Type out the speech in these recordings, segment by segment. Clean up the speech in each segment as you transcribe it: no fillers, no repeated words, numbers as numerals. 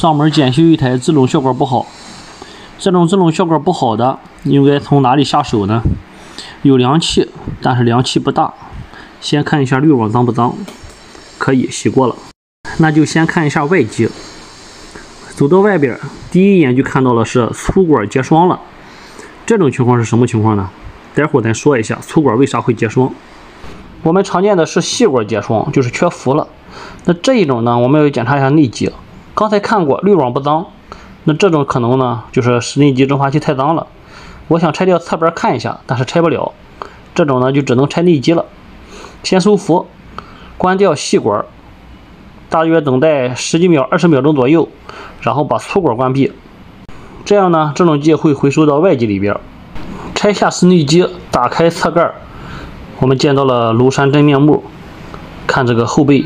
上门检修一台制冷效果不好。这种制冷效果不好的，应该从哪里下手呢？有凉气，但是凉气不大。先看一下滤网脏不脏，可以洗过了。那就先看一下外机。走到外边，第一眼就看到了是粗管结霜了。这种情况是什么情况呢？待会儿咱说一下粗管为啥会结霜。我们常见的是细管结霜，就是缺氟了。那这一种呢，我们要检查一下内机。刚才看过滤网不脏，那这种可能呢，就是室内机蒸发器太脏了。我想拆掉侧边看一下，但是拆不了。这种呢，就只能拆内机了。先收氟，关掉细管，大约等待10几秒、20秒钟左右，然后把粗管关闭。这样呢，制冷剂会回收到外机里边。拆下室内机，打开侧盖，我们见到了庐山真面目。看这个后背，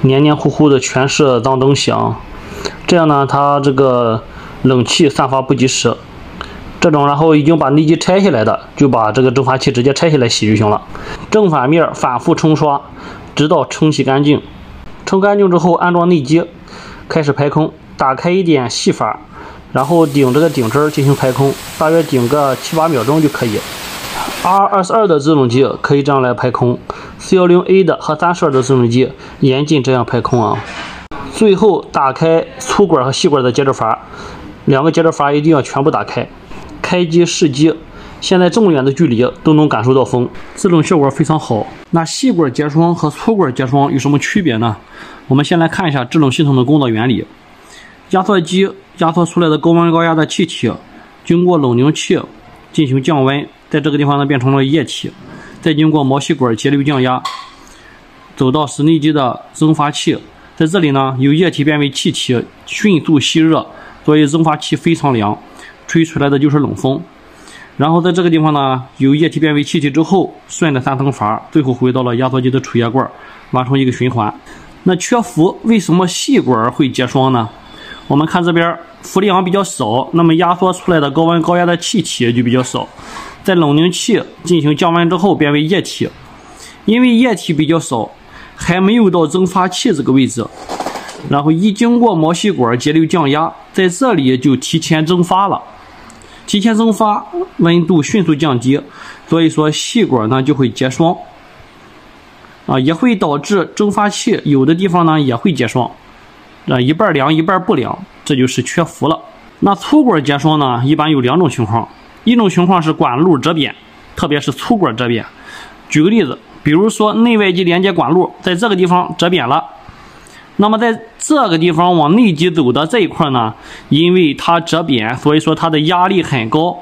黏黏糊糊的，全是脏东西啊。这样呢，它这个冷气散发不及时。这种然后已经把内机拆下来的，就把这个蒸发器直接拆下来洗就行了。正反面反复冲刷，直到冲洗干净。冲干净之后，安装内机，开始排空。打开一点细阀，然后顶这个顶针进行排空，大约顶个7、8秒钟就可以。R22的制冷机可以这样来排空，410A 的和32的制冷机严禁这样排空啊。最后打开粗管和细管的接着阀，两个接着阀一定要全部打开。开机试机，现在这么远的距离都能感受到风，制冷效果非常好。那细管结霜和粗管结霜有什么区别呢？我们先来看一下制冷系统的工作原理。压缩机压缩出来的高温高压的气体，经过冷凝器进行降温，在这个地方呢变成了液体，再经过毛细管节流降压，走到室内机的蒸发器，在这里呢由液体变为气体，迅速吸热，所以蒸发器非常凉，吹出来的就是冷风。然后在这个地方呢，由液体变为气体之后，顺着3层阀，最后回到了压缩机的储液罐，完成一个循环。那缺氟，为什么细管会结霜呢？我们看这边氟量比较少，那么压缩出来的高温高压的气体就比较少，在冷凝器进行降温之后变为液体，因为液体比较少，还没有到蒸发器这个位置，然后一经过毛细管节流降压，在这里就提前蒸发了，提前蒸发，温度迅速降低，所以说细管呢就会结霜，也会导致蒸发器有的地方呢也会结霜，一半凉一半不凉，这就是缺氟了。那粗管结霜呢，一般有2种情况，一种情况是管路折扁，特别是粗管折扁。举个例子，比如说内外机连接管路在这个地方折扁了，那么在这个地方往内机走的这一块呢，因为它折扁，所以说它的压力很高，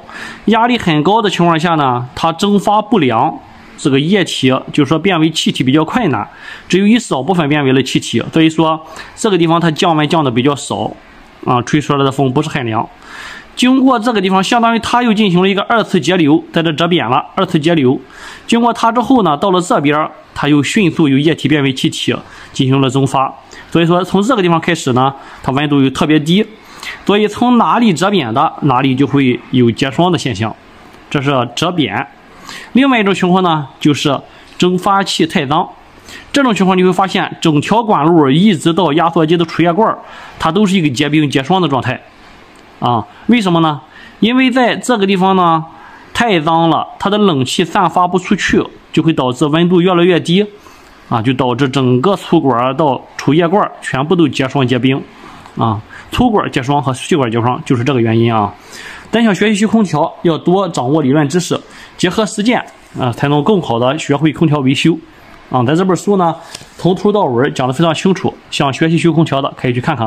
压力很高的情况下呢，它蒸发不良，这个液体就是说变为气体比较困难，只有一少部分变为了气体，所以说这个地方它降温降的比较少吹出来的风不是很凉。经过这个地方，相当于它又进行了一个2次节流，在这折扁了2次节流。经过它之后呢，到了这边它又迅速由液体变为气体，进行了蒸发。所以说从这个地方开始呢，它温度又特别低，所以从哪里折扁的哪里就会有结霜的现象，这是折扁。另外一种情况呢，就是蒸发器太脏。这种情况你会发现，整条管路一直到压缩机的储液罐，它都是一个结冰结霜的状态为什么呢？因为在这个地方呢太脏了，它的冷气散发不出去，就会导致温度越来越低就导致整个粗管到储液罐全部都结霜结冰粗管结霜和细管结霜就是这个原因咱想学习空调，要多掌握理论知识，结合实践才能更好的学会空调维修在这本书呢从头到尾讲的非常清楚，想学习修空调的可以去看看